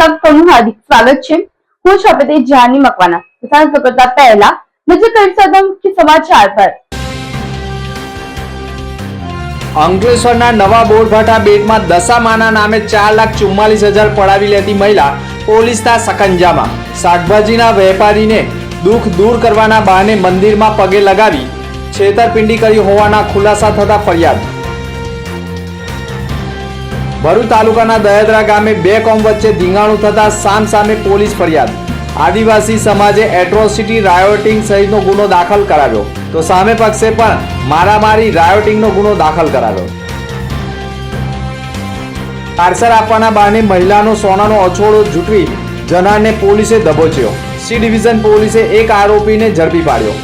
આપનું હાર્દિક સ્વાગત છે। હું છું આપણે જાની મકવાના। સાથે કરતા પહેલા નજર કરીશું કે સમાચાર પર। અંકલેશ્વરના નવા બોરભાઠા બેટમાં દશામાના નામે 4,44,000 પડાવી લેતી મહિલા પોલીસના સકંજામાં। શાકભાજીના વેપારીને દુઃખ દૂર કરવાના બહાને મંદિરમાં પગે લગાવી છેતરપિંડી કરી હોવાના ખુલાસા થતા ફરિયાદ। ભરૂચ તાલુકાના દહેદરા ગામે બે કોમ વચ્ચે ધીંગાણું થતા સામસામે પોલીસ ફરિયાદ। આદિવાસી સમાજે એટ્રોસિટી રાયોટિંગ સહિતનો ગુનો દાખલ કરાવ્યો તો સામે પક્ષે પણ મારામારી રાયોટિંગનો ગુનો દાખલ કરાવ્યો। પાર્સલ આપવાના બહાને મહિલાનો સોનાનો અછોડો જૂટવી જનારને પોલીસે દબોચ્યો। સી ડિવિઝન પોલીસે એક આરોપીને ઝડપી પાડ્યો।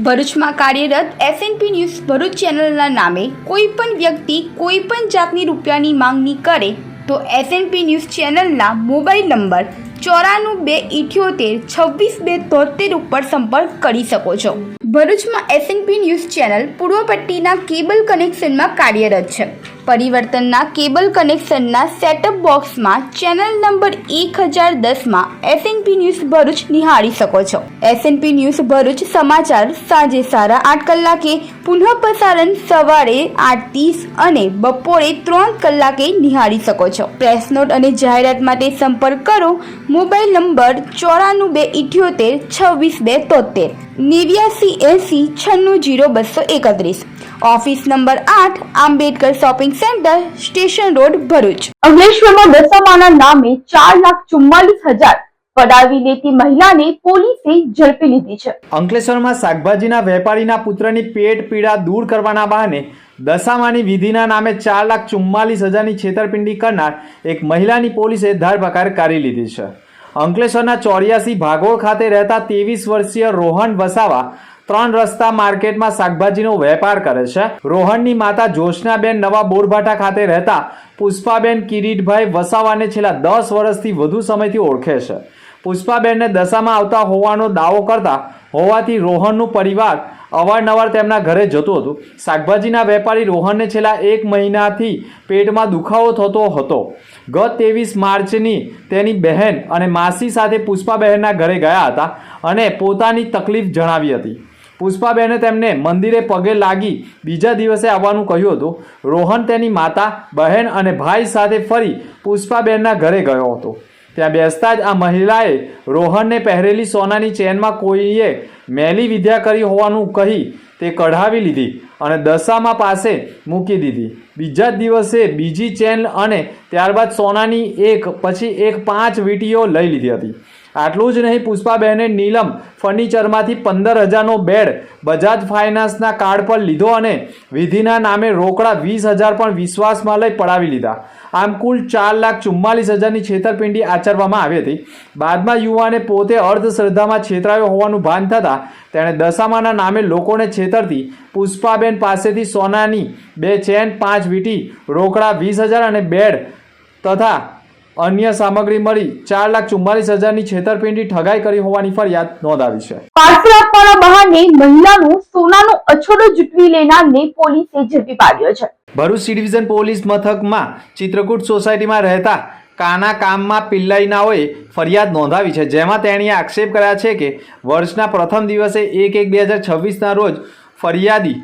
ભરૂચમાં કાર્યરત એસએનપી ન્યૂઝ ભરૂચ ચેનલના નામે કોઈ પણ વ્યક્તિ કોઈ પણ જાતની રૂપિયાની માંગણી કરે તો એસએનપી ન્યૂઝ ચેનલના મોબાઈલ નંબર 9428262273 ઉપર સંપર્ક કરી શકો છો। ભરૂચમાં એસએનપી ન્યૂઝ ચેનલ પૂર્વ પટ્ટીના કેબલ કનેક્શનમાં કાર્યરત છે। પરિવર્તનના કેબલ કનેક્શનના સેટઅપ બોક્સમાં ચેનલ નંબર 1010માં એસએનપી ન્યૂઝ ભરૂચ નિહાળી શકો છો। એસએનપી ન્યૂઝ ભરૂચ સમાચાર સાંજે 8:30 કલાકે, પુનઃ પ્રસારણ સવારે 8:30 અને બપોરે 3 કલાકે નિહાળી શકો છો। પ્રેસ નોટ અને જાહેરાત માટે સંપર્ક કરો mobile number 9428262273 8980960231। Office number 8 Ambedkar shopping centre, station road, Bharuch. અંકલેશ્વરમાં દશામાના નામે 4,44,000 પડાવી લેતી મહિલાને પોલીસે ઝડપી લીધી છે। અંકલેશ્વરમાં શાકભાજીના વેપારીના પુત્રની પેટ પીડા દૂર કરવાના બહાને દશામાની વિધિના નામે 4,44,000ની છેતરપિંડી કરનાર એક મહિલાની પોલીસે ધરપકડ કરી લીધી છે। અંકલેશ્વરના 84 ભાગોળ ખાતે રહેતા 23 વર્ષીય રોહન વસાવા 3 રસ્તા માર્કેટમાં શાકભાજીનો વેપાર કરે છે। રોહનની માતા જોશનાબેન નવા બોરભાઠા ખાતે રહેતા પુષ્પાબેન કિરીટભાઈ વસાવાને છેલ્લા 10 વર્ષથી વધુ સમયથી ઓળખે છે। પુષ્પાબેનને દશામાં આવતા હોવાનો દાવો કરતા હોવાથી રોહનનું પરિવાર અવારનવાર તેમના ઘરે જતું હતું। શાકભાજીના વેપારી રોહનને છેલ્લા 1 મહિનાથી પેટમાં દુખાવો થતો હતો। ગત 23 માર્ચની તેની બહેન અને માસી સાથે પુષ્પાબહેનના ઘરે ગયા હતા અને પોતાની તકલીફ જણાવી હતી। પુષ્પાબેને તેમને મંદિરે પગે લાગી બીજા દિવસે આવવાનું કહ્યું હતું। રોહન તેની માતા, બહેન અને ભાઈ સાથે ફરી પુષ્પાબેનના ઘરે ગયો હતો। ત્યાં બેસતા જ આ મહિલાએ રોહનને પહેરેલી સોનાની ચેનમાં કોઈએ મેલી વિદ્યા કરી હોવાનું કહી તે કઢાવી લીધી અને દશામાં પાસે મૂકી દીધી। બીજા જ દિવસે બીજી ચેન અને ત્યારબાદ સોનાની એક પછી એક 5 વીંટીઓ લઈ લીધી હતી। આટલું જ નહીં, પુષ્પાબહેને નીલમ ફર્નિચરમાંથી 15,000નો બેડ બજાજ ફાઇનાન્સના કાર્ડ પર લીધો અને વિધિના નામે રોકડા 20,000 પણ વિશ્વાસમાં લઈ પડાવી લીધા। આમ કુલ 4,44,000ની છેતરપિંડી આચરવામાં આવી હતી। બાદમાં યુવાને પોતે અર્ધશ્રદ્ધામાં છેતરાયો હોવાનું ભાન થતાં તેણે દશામાના નામે લોકોને છેતરતી પુષ્પાબેન પાસેથી સોનાની 2 ચેન, 5 વીંટી, રોકડા 20,000 અને બેડ તથા અન્ય સામગ્રી મળી 4,44,000ની છેતરપિંડી ઠગાઈ કરી હોવાની ફરિયાદ નોંધાવી છે। પાર્સલ આપવાના બહાને મહિલાનો સોનાનો અછોડો જૂટવી લેનારને પોલીસે ઝડપી પાડ્યો છે। ભરૂચ સી ડિવિઝન પોલીસ મથકમાં ચિત્રકૂટ સોસાયટીમાં રહેતા કાના કામમાં પિલ્લાઈનાઓએ ફરિયાદ નોંધાવી છે, જેમાં તેણીએ આક્ષેપ કર્યા છે કે વર્ષના પ્રથમ દિવસે 1/1/2026ના રોજ ફરિયાદી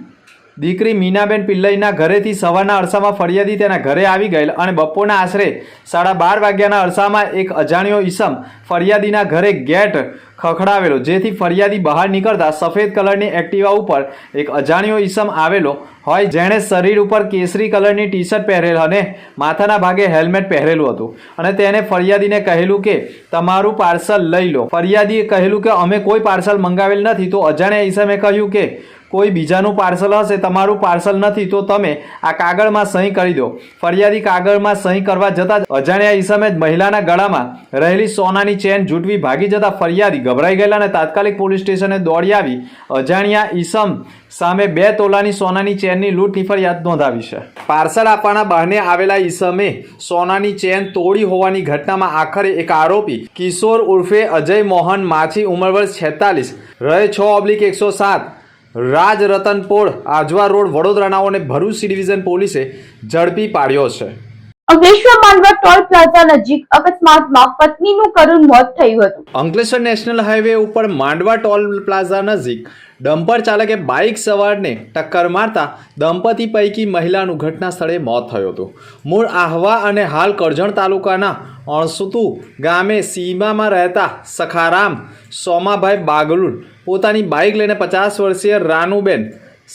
દીકરી મીનાબેન પિલ્લઈના ઘરેથી સવારના અરસામાં ફરિયાદી તેના ઘરે આવી ગયેલ અને બપોરના આશરે 12:30 વાગ્યાના અરસામાં એક અજાણ્યો ઈસમ ફરિયાદીના ઘરે ગેટ ખખડાવેલો, જેથી ફરિયાદી બહાર નીકળતા સફેદ કલરની એક્ટિવા ઉપર એક અજાણ્યો ઈસમ આવેલો હોય, જેણે શરીર ઉપર કેસરી કલરની ટી શર્ટ પહેરેલ અને માથાના ભાગે હેલ્મેટ પહેરેલું હતું અને તેને ફરિયાદીને કહેલું કે તમારું પાર્સલ લઈ લો। ફરિયાદીએ કહેલું કે અમે કોઈ પાર્સલ મંગાવેલ નથી, તો અજાણ્યા ઈસમે કહ્યું કે કોઈ બીજાનું પાર્સલ હશે, તમારું પાર્સલ નથી તો તમે આ કાગળમાં સહી કરી દો. ફરિયાદી કાગળમાં સહી કરવા જતાં જ અજાણ્યા ઈસમે જ મહિલાના ગળામાં રહેલી સોનાની ચેન ઝૂંટવી ભાગી જતા ફરિયાદી ગભરાઈ ગયેલા અને તાત્કાલિક પોલીસ સ્ટેશને દોડી આવી અજાણ્યા ઈસમ સામે 2 તોલાની સોનાની ચેનની લૂંટની ફરિયાદ નોંધાવી છે. પાર્સલ આપવાના બહાને આવેલા ઈસમે સોનાની ચેન તોડી હોવાની ઘટનામાં આખરે એક આરોપી કિશોર ઉર્ફે અજય મોહન માછી ઉંમર વર્ષ 46 રહે 6/107 રાજ રતનપોળ આજવા રોડ વડોદરાનાઓને ભરૂચ સી ડિવિઝન પોલીસે ઝડપી પાડ્યો છે. અંકલેશ્વર માંડવા ટોલ પ્લાઝા નજીક અકસ્માતમાં પત્નીનું કરુણ મોત થયું હતું. અંકલેશ્વર નેશનલ હાઈવે ઉપર માંડવા ટોલ પ્લાઝા નજીક ડમ્પર ચાલકે બાઇક સવારને ટક્કર મારતા દંપતી પૈકી મહિલાનું ઘટના સ્થળે મોત થયું હતું. મૂળ આહવા અને હાલ કરજણ તાલુકાના અણસુતુ ગામે સીમામાં રહેતા સખારામ સોમાભાઈ બાગુલ પોતાની બાઇક લઈને 50 વર્ષીય રાનુબેન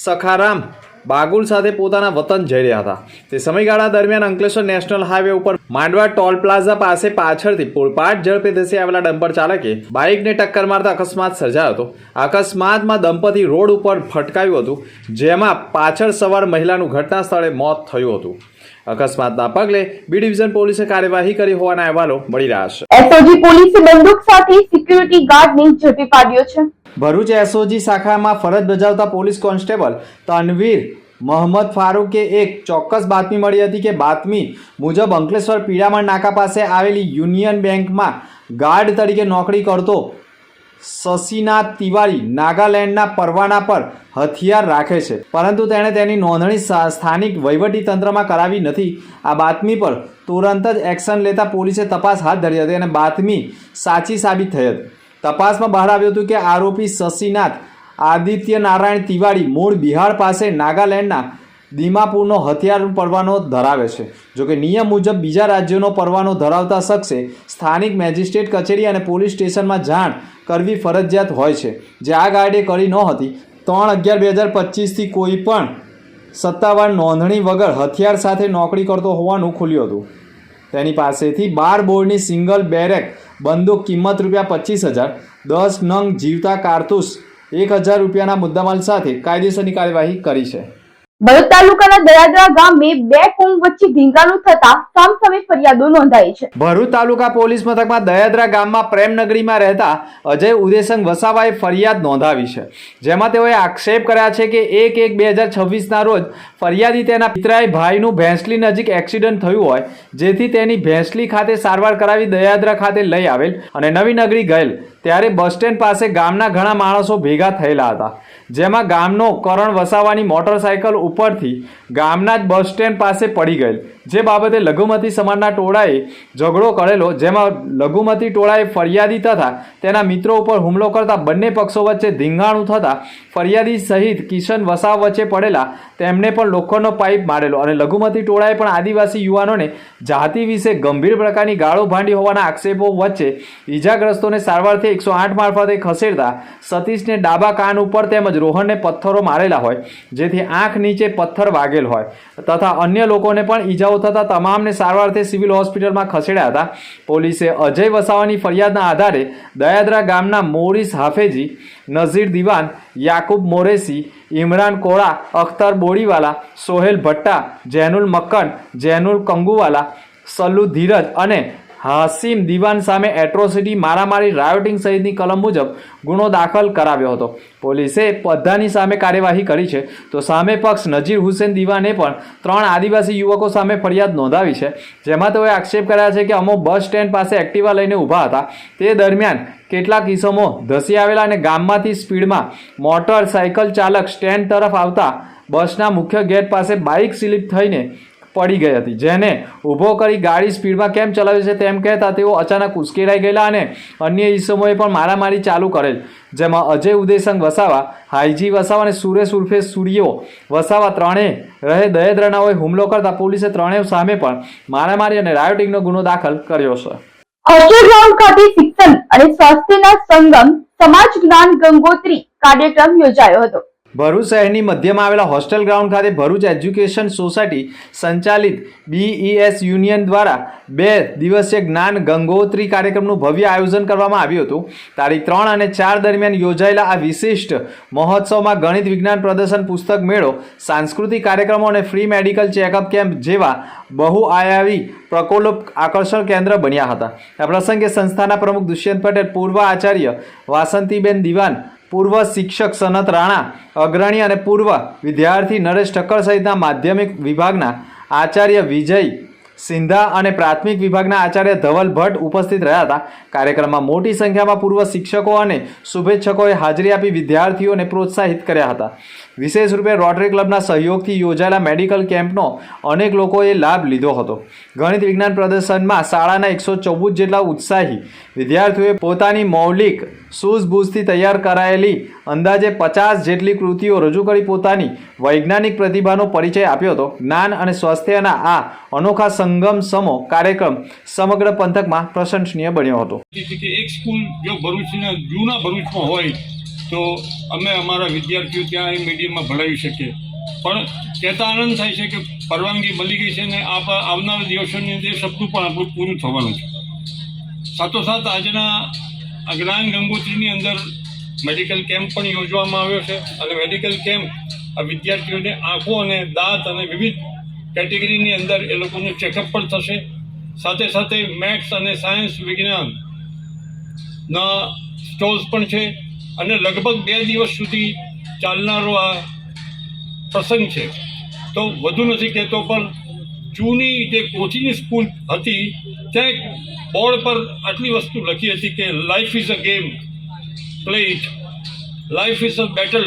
સખારામ બાગુલ સાથે પોતાના વતન જઈ રહ્યા હતા. તે સમયગાળા દરમિયાન અંકલેશ્વર નેશનલ હાઈવે ઉપર માંડવા ટોલ પ્લાઝા પાસે પાછળથી પૂરપાટ ઝડપે ધસી આવેલા ડમ્પર ચાલકે બાઇકને ટક્કર મારતા અકસ્માત સર્જાયો હતો. અકસ્માતમાં દંપતી રોડ ઉપર ફટકાયું હતું, જેમાં પાછળ સવાર મહિલાનું ઘટના સ્થળે મોત થયું હતું. અકસ્માતના પગલે બી ડિવિઝન પોલીસે કાર્યવાહી કરી હોવાના અહેવાલો મળી રહ્યા છે. એસઓજી પોલીસે બંદૂક સાથે સિક્યુરિટી ગાર્ડને ઝડપી પાડ્યો છે. ભરૂચ એસઓજી શાખામાં ફરજ બજાવતા પોલીસ કોન્સ્ટેબલ તનવીર મોહમ્મદ ફારૂકે એક ચોક્કસ બાતમી મળી હતી કે બાતમી મુજબ અંકલેશ્વર પીડામણ નાકા પાસે આવેલી યુનિયન બેંકમાં ગાર્ડ તરીકે નોકરી કરતો શશીનાથ તિવારી નાગાલેન્ડના પરવાના પર હથિયાર રાખે છે, પરંતુ તેણે તેની નોંધણી સ્થાનિક વહીવટીતંત્રમાં કરાવી નથી. આ બાતમી પર તુરંત જ એક્શન લેતા પોલીસે તપાસ હાથ ધરી હતી અને બાતમી સાચી સાબિત થઈ હતી. તપાસમાં બહાર આવ્યું હતું કે આરોપી શશીનાથ આદિત્ય નારાયણ તિવારી મૂળ બિહાર પાસે નાગાલેન્ડના દીમાપુરનો હથિયાર પરવાનો ધરાવે છે. જોકે નિયમ મુજબ બીજા રાજ્યોનો પરવાનો ધરાવતા શખ્સે સ્થાનિક મેજિસ્ટ્રેટ કચેરી અને પોલીસ સ્ટેશનમાં જાણ કરવી ફરજિયાત હોય છે, જે આ ગાર્ડે કરી નહોતી. 3/11/2025થી કોઈ પણ સત્તાવાર નોંધણી વગર હથિયાર સાથે નોકરી કરતો હોવાનું ખુલ્યું હતું. તેની પાસેથી 12 બોર્ડની સિંગલ બેરેક બંદૂક કિંમત ₹25,000, 10 નંગ જીવતા કારતૂસ ₹1,000 મુદ્દામાલ સાથે કાયદેસરની કાર્યવાહી કરી છે. ભરૂચ તાલુકાના દયાદરા ગામે 2 કોમ વચ્ચે ઢીંગાણું થતા સામસામે ફરિયાદો નોંધાઈ છે. ભરૂચ તાલુકા પોલીસ મથકમાં દયાદરા ગામમાં પ્રેમનગરીમાં રહેતા અજય ઉદયસંગ વસાવાએ ફરિયાદ નોંધાવી છે, જેમાં તેઓએ આક્ષેપ કર્યા છે કે 1/1/2026ના રોજ ફરિયાદી તેના પિતરાઈ ભાઈનું ભેંસલી નજીક એક્સિડન્ટ થયું હોય, જેથી તેની ભેંસલી ખાતે સારવાર કરાવી દયાદરા ખાતે લઈ આવેલ અને નવી નગરી ગયેલ ત્યારે બસ સ્ટેન્ડ પાસે ગામના ઘણા માણસો ભેગા થયેલા હતા, જેમાં ગામનો કરણ વસાવાની મોટરસાયકલ ઉપરથી ગામના જ બસ સ્ટેન્ડ પાસે પડી ગયેલ, જે બાબતે લઘુમતી સમાજના ટોળાએ ઝઘડો કરેલો, જેમાં લઘુમતી ટોળાએ ફરિયાદી તથા તેના મિત્રો ઉપર હુમલો કરતા બંને પક્ષો વચ્ચે ધીંગાણું થતા ફરિયાદી સહિત કિશન વસાવ વચ્ચે પડેલા તેમને પણ લોખંડનો પાઇપ મારેલો અને લઘુમતી ટોળાએ પણ આદિવાસી યુવાનોને જાતિ વિશે ગંભીર પ્રકારની ગાળો ભાંડી હોવાના આક્ષેપો વચ્ચે ઈજાગ્રસ્તોને સારવારથી 108 મારફતે ખસેડતા સતીશને ડાબા કાન ઉપર તેમજ રોહનને પથ્થરો મારેલા હોય, જેથી આંખ નીચે પથ્થર વાગેલ હોય તથા અન્ય લોકોને પણ ઈજાઓ થતા તમામને સારવારથી સિવિલ હોસ્પિટલમાં ખસેડ્યા હતા. પોલીસે અજય વસાવાની ફરિયાદના આધારે દયાદરા ગામના મોરિસ હાફેજી, નઝીર દિવાન, યાકુબ મોરેસી, ઇમરાન કોળા, અખ્તર બોડીવાલા, સોહેલ ભટ્ટા, જૈનુલ મક્કન, જૈનુલ કંગુવાલા, સલ્લુ ધીરજ અને હાસિમ દિવાન સામે એટ્રોસિટી, મારામારી, રાયોટિંગ સહિતની કલમ મુજબ ગુનો દાખલ કરાવ્યો હતો. પોલીસે બધાની સામે કાર્યવાહી કરી છે, તો સામે પક્ષ નજીર હુસેન દિવાને પણ 3 આદિવાસી યુવકો સામે ફરિયાદ નોંધાવી છે, જેમાં તેઓએ આક્ષેપ કર્યા છે કે અમો બસ સ્ટેન્ડ પાસે એક્ટિવા લઈને ઊભા હતા, તે દરમિયાન કેટલાક ઇસમો ધસી આવેલા અને ગામમાંથી સ્પીડમાં મોટરસાયકલ ચાલક સ્ટેન્ડ તરફ આવતા બસના મુખ્ય ગેટ પાસે બાઇક સ્લીપ થઈને પડી ગઈ હતી, જેને ઊભો કરી ગાડી સ્પીડમાં કેમ ચલાવે છે તેમ કહેતા તેઓ અચાનક ઉશ્કેરાઈ ગયેલા અને અન્ય ઈસમોએ પણ મારામારી ચાલુ કરેલ, જેમાં અજય ઉદયસંગ વસાવા, હાઈજી વસાવા અને સુરેશ ઉર્ફે સૂર્યો વસાવા ત્રણેય રહે દયાદરાનાઓએ હુમલો કરતા પોલીસે ત્રણેય સામે પણ મારામારી અને રાયોટિંગનો ગુનો દાખલ કર્યો છે. હોસ્ટેલ ગ્રાઉન્ડ ખાતે શિક્ષણ અને સ્વાસ્થ્યના સંગમ સમાજ જ્ઞાન ગંગોત્રી કાર્યક્રમ યોજાયો હતો. ભરૂચ શહેરની મધ્યમાં આવેલા હોસ્ટેલ ગ્રાઉન્ડ ખાતે ભરૂચ એજ્યુકેશન સોસાયટી સંચાલિત BES યુનિયન દ્વારા 2 દિવસીય જ્ઞાન ગંગોત્રી કાર્યક્રમનું ભવ્ય આયોજન કરવામાં આવ્યું હતું. તારીખ 3 અને 4 દરમિયાન યોજાયેલા આ વિશિષ્ટ મહોત્સવમાં ગણિત વિજ્ઞાન પ્રદર્શન, પુસ્તક મેળો, સાંસ્કૃતિક કાર્યક્રમો અને ફ્રી મેડિકલ ચેકઅપ કેમ્પ જેવા બહુઆયામી પ્રકોપ આકર્ષણ કેન્દ્ર બન્યા હતા. આ પ્રસંગે સંસ્થાના પ્રમુખ દુષ્યંત પટેલ, પૂર્વ આચાર્ય વાસંતીબેન દિવાન, પૂર્વ શિક્ષક સનત રાણા અગ્રણી અને પૂર્વ વિદ્યાર્થી નરેશ ઠક્કર સહિતના માધ્યમિક વિભાગના આચાર્ય વિજય સિંધા અને પ્રાથમિક વિભાગના આચાર્ય ધવલ ભટ્ટ ઉપસ્થિત રહ્યા હતા. કાર્યક્રમમાં મોટી સંખ્યામાં પૂર્વ શિક્ષકો અને શુભેચ્છકોએ હાજરી આપી વિદ્યાર્થીઓને પ્રોત્સાહિત કર્યા હતા. વિશેષ રૂપે રોટરી ક્લબના સહયોગથી યોજાયેલા મેડિકલ કેમ્પનો અનેક લોકોએ લાભ લીધો હતો. ગણિત વિજ્ઞાન પ્રદર્શનમાં શાળાના 114 જેટલા ઉત્સાહી વિદ્યાર્થીઓએ પોતાની મૌલિક સૂઝબૂઝથી તૈયાર કરાયેલી અંદાજે 50 જેટલી કૃતિઓ રજૂ કરી પોતાની વૈજ્ઞાનિક પ્રતિભાનો પરિચય આપ્યો હતો. જ્ઞાન અને સ્વાસ્થ્યના આ અનોખા સંગમ સમો કાર્યક્રમ સમગ્ર પંથકમાં પ્રશંસનીય બન્યો હતો. એક સ્કૂલ જો ભરૂચના જૂના ભરૂચમાં હોય તો અમે અમારા વિદ્યાર્થીઓ ત્યાં એ મીડિયમમાં ભણાવી શકીએ, પણ કહેતા આનંદ થાય છે કે પરવાનગી મળી ગઈ છે ને આવનારા દિવસોની અંદર સપનું પણ આપણું પૂરું થવાનું છે. સાથોસાથ આજના જ્ઞાન ગંગોત્રીની અંદર મેડિકલ કેમ્પ પણ યોજવામાં આવ્યો છે અને મેડિકલ કેમ્પ આ વિદ્યાર્થીઓને આંખો અને દાંત અને વિવિધ કેટેગરીની અંદર એ લોકોનું ચેકઅપ પણ થશે. સાથે સાથે મેથ્સ અને સાયન્સ વિજ્ઞાનના સ્ટોલ્સ પણ છે અને લગભગ 2 દિવસ સુધી ચાલનારો આ પ્રસંગ છે. તો વધુ નથી કહેતો, પણ જૂની જે કોચિંગ સ્કૂલ હતી ત્યાં એક બોર્ડ પર આટલી વસ્તુ લખી હતી કે life is a game, play it, life is a battle,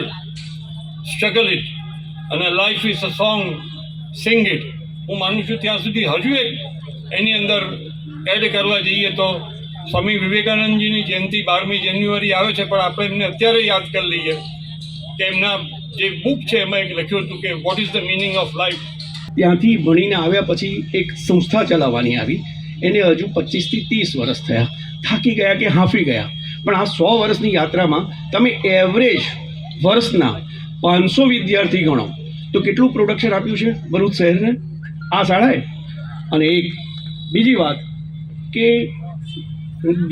struggle it, અને life is a song, sing it. હું માનું છું ત્યાં સુધી હજુ એક એની અંદર એડ કરવા જઈએ તો સ્વામી વિવેકાનંદજીની જયંતિ 12મી જાન્યુઆરી આવે છે, પણ આપણે એમને અત્યારે યાદ કરી લઈએ કે એમના જે બુક છે એમાં એક લખ્યું હતું કે what is the meaning of life. ત્યાંથી ભણીને આવ્યા પછી એક સંસ્થા ચલાવવાની આવી. એને હજુ 25 થી 30 વર્ષ થયા. થાકી ગયા કે હાંફી ગયા, પણ આ 100 વર્ષની યાત્રામાં તમે એવરેજ વર્ષના 500 વિદ્યાર્થી ગણો તો કેટલું પ્રોડક્શન આપ્યું છે ભરૂચ શહેરને આ શાળાએ. અને એક બીજી વાત કે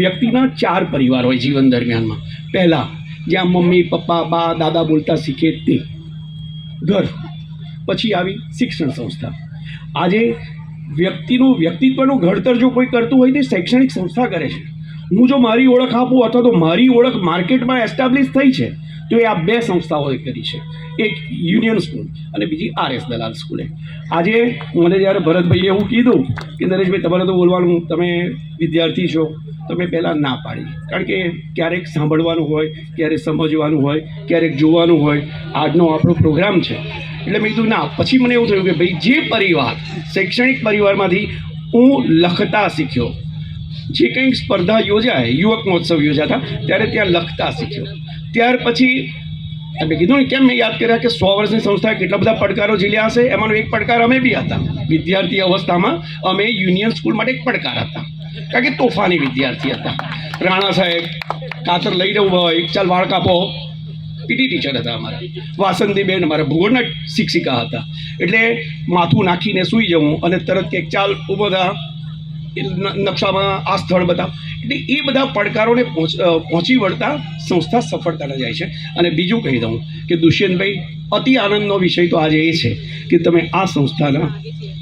વ્યક્તિના 4 પરિવાર હોય જીવન દરમિયાનમાં. પહેલાં જ્યાં મમ્મી, પપ્પા, બા, દાદા બોલતા શીખે તે ઘર, પછી આવી શિક્ષણ સંસ્થા. આજે વ્યક્તિનું વ્યક્તિત્વનું ઘડતર જો કોઈ કરતું હોય તે શૈક્ષણિક સંસ્થા કરે છે. હું જો મારી ઓળખ આપું અથવા તો મારી ઓળખ માર્કેટમાં એસ્ટાબ્લિશ થઈ છે તો એ આ 2 સંસ્થાઓએ કરી છે. એક યુનિયન સ્કૂલ અને બીજી RS દલાલ સ્કૂલે. આજે મને જ્યારે ભરતભાઈએ એવું કીધું કે નરેશભાઈ તમારે તો બોલવાનું, તમે વિદ્યાર્થી છો, તમે પહેલાં ના પાડી, કારણ કે ક્યારેક સાંભળવાનું હોય, ક્યારેક સમજવાનું હોય, ક્યારેક જોવાનું હોય. આજનો આપણો પ્રોગ્રામ છે એટલે મેં કીધું ના. પછી મને એવું થયું કે ભાઈ જે પરિવાર શૈક્ષણિક પરિવારમાંથી હું લખતા શીખ્યો, જે કંઈક સ્પર્ધા યોજાય, યુવક મહોત્સવ યોજાતા ત્યારે ત્યાં લખતા શીખ્યો. ત્યાર પછી મેં કીધું ને કેમ મેં યાદ કર્યા કે 100 વર્ષની સંસ્થાએ કેટલા બધા પડકારો ઝીલ્યા હશે. એમાંનો એક પડકાર અમે બી હતા. વિદ્યાર્થી અવસ્થામાં અમે યુનિયન સ્કૂલ માટે એક પડકાર હતા, કારણ કે તોફાની વિદ્યાર્થી હતા. રાણા સાહેબ કાતર લઈને ઊભા હોય, ચાલ વાળ કાપો, પીટી ટીચર હતા અમારા. વાસંતીબેન અમારા ભૂગોળના શિક્ષિકા હતા. એટલે માથું નાખીને સૂઈ જવું અને તરત કે ચાલ ઊભો થા, નકશામાં આ સ્થળ બતાવ. એટલે એ બધા પડકારોને પહોંચી વળતા સંસ્થા સફળતાને જાય છે. અને બીજું કહી દઉં કે દુષ્યંતભાઈ, અતિ આનંદનો વિષય તો આજે એ છે કે તમે આ સંસ્થાના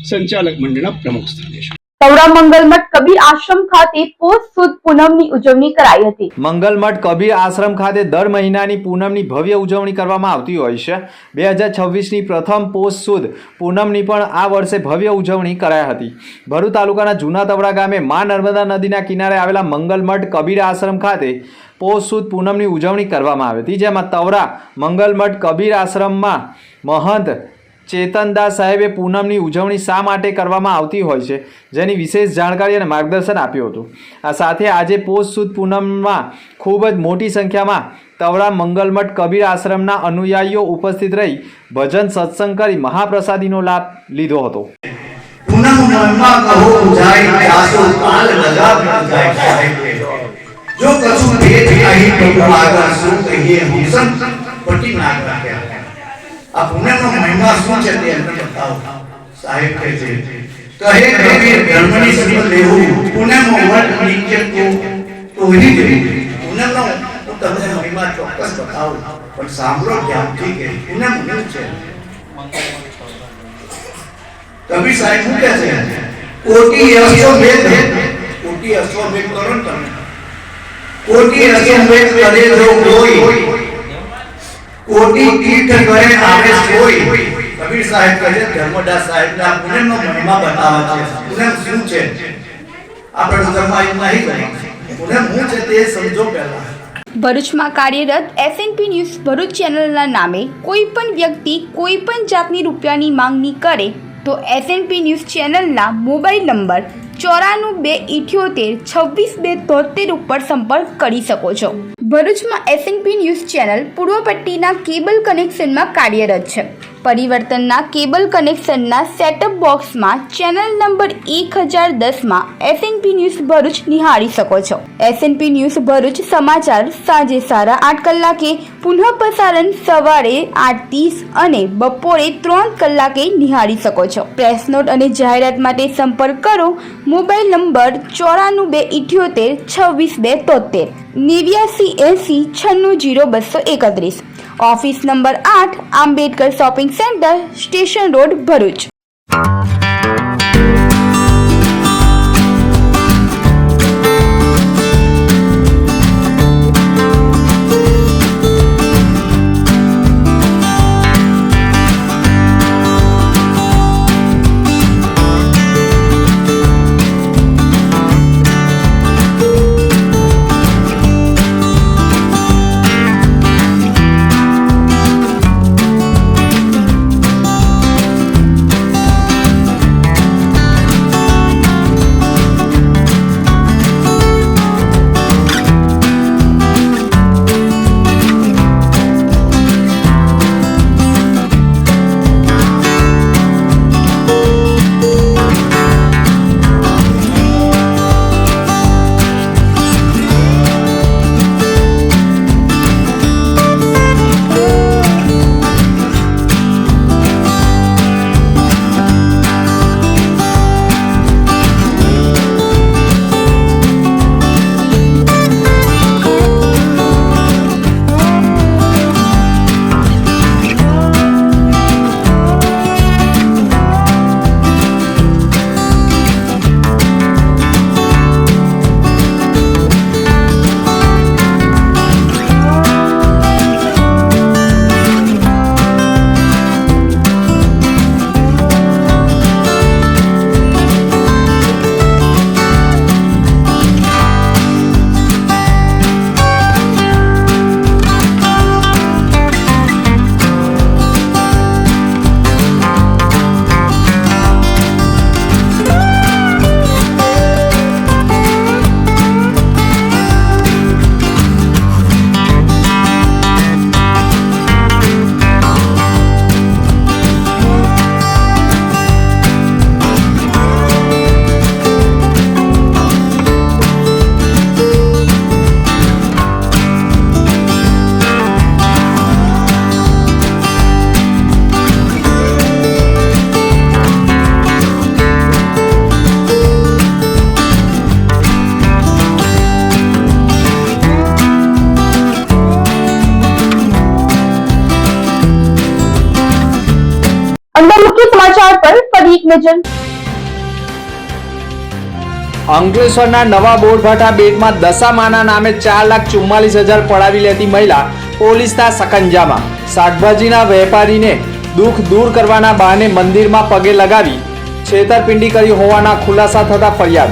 સંચાલક મંડળના પ્રમુખ સ્થાને છો. તવડા મંગલમઠ કબીર આશ્રમ ખાતે પોષ સુદ પૂનમની ઉજવણી કરાઈ હતી. મંગલમઠ કબીર આશ્રમ ખાતે દર મહિનાની પૂનમની ભવ્ય ઉજવણી કરવામાં આવતી હોય છે. 2026ની પ્રથમ પોષ સુદ પૂનમની પણ આ વર્ષે ભવ્ય ઉજવણી કરાઈ હતી. ભરૂચ તાલુકાના જૂના તવડા ગામે મા નર્મદા નદીના કિનારે આવેલા મંગલમઠ કબીર આશ્રમ ખાતે પોષ સુદ પૂનમની ઉજવણી કરવામાં આવી હતી, જેમાં તવડા મંગલમઠ કબીર આશ્રમમાં મહંત ચેતનદાસ સાહેબે પૂનમની ઉજવણી શા માટે કરવામાં આવતી હોય છે જેની વિશેષ જાણકારી અને માર્ગદર્શન આપ્યું હતું. આ સાથે આજે પોષ સુદ પૂનમમાં ખૂબ જ મોટી સંખ્યામાં તવડા મંગલમઠ કબીર આશ્રમના અનુયાયીઓ ઉપસ્થિત રહી ભજન સત્સંગ કરી મહાપ્રસાદીનો લાભ લીધો હતો. પૂનમ મનમાં કહો જાય પ્યાસો કાલ લગા જાય સાહેબ જો કશું ભેદ અહીં પ્રભુ આગળ શું કહીએ હું સંત પટી નાખ રાખ્યા આ પુણ્યનો મહિમા શું છે તે એમને બતાવો. સાહેબ કહે છે કહે કબીર ધર્મની શપથ લેવું પુણ્યનો વટ નીચે તો હી દેવું. પુણ્યનો હું તમને મહિમા ચોક્કસ બતાવું પણ સાંભળો ધ્યાનથી કે પુણ્ય શું છે. કબીર સાહેબ શું કહે છે કોટી અશ્વમેધ કરો ને તમે કોટી અશ્વમેધ કરે જો કોઈ કોટી તીર્થ કરે આવે કોઈ. કબીર સાહેબ કહે છે ધર્મદાસ સાહેબના પુણ્યનો મહિમા બતાવે છે. પુણ્ય શું છે આપણે ધર્મમાં નહીં ગમે. પુણ્ય શું છે તે સમજો પહેલા. ભરૂચમાં કાર્યરત એસએનપી ન્યૂઝ ભરૂચ ચેનલના નામે કોઈ પણ વ્યક્તિ કોઈ પણ જાતની રૂપિયાની માંગણી કરે તો એસએનપી ન્યૂઝ ચેનલના મોબાઈલ નંબર 9428262273 ઉપર સંપર્ક કરી શકો છો. ભરૂચમાં એસએનપી ન્યૂઝ ચેનલ પૂર્વ પટ્ટીના કેબલ કનેક્શનમાં કાર્યરત છે. પરિવર્તનના કેબલ કનેક્શનના સેટઅપ બોક્સમાં ચેનલ નંબર 1010માં એસએનપી ન્યૂઝ ભરૂચ નિહાળી શકો છો. એસએનપી ન્યૂઝ ભરૂચ સમાચાર સાંજે 8:30 કલાકે, પુનઃ પ્રસારણ સવારે 8:30 અને બપોરે 3 કલાકે નિહાળી શકો છો. પ્રેસ નોટ અને જાહેરાત માટે સંપર્ક કરો. Mobile number 9478262273 8980960231. Office number 8 Ambedkar shopping centre, station road, Bharuch. मुख्य समाचार पर फरी एक नजर. અંકલેશ્વરના નવા બોરભાઠા બેટમાં દશામાના નામે 4,44,000 પડાવી લેતી મહિલા પોલીસના સકંજામાં. શાકભાજીના વેપારીને દુઃખ દૂર કરવાના બહાને મંદિરમાં પગે લગાવી છેતરપિંડી કરી હોવાના ખુલાસા થતા ફરિયાદ.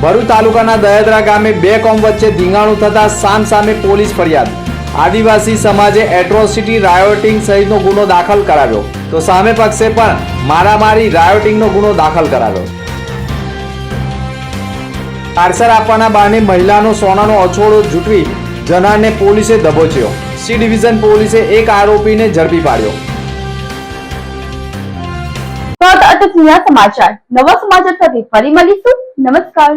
ભરૂચ તાલુકાના દયાદરા ગામે બે કોમ વચ્ચે ધીંગાણું થતા સામસામે પોલીસ ફરિયાદ. આદિવાસી સમાજે એટ્રોસિટી, રાયોટિંગ સહિતનો ગુનો દાખલ કરાવ્યો તો સામે પક્ષે પણ મારામારી, રાયોટિંગનો ગુનો દાખલ કરાવ્યો. પાર્સલ આપવાના બહાને મહિલાનો સોનાનો અછોડો ઝૂંટવી જનારને પોલીસે દબોચ્યો. સી ડિવિઝન પોલીસે એક આરોપીને ઝડપી પાડ્યો. સમાચાર નવા સમાચાર સાથે ફરી મળીશું. નમસ્કાર.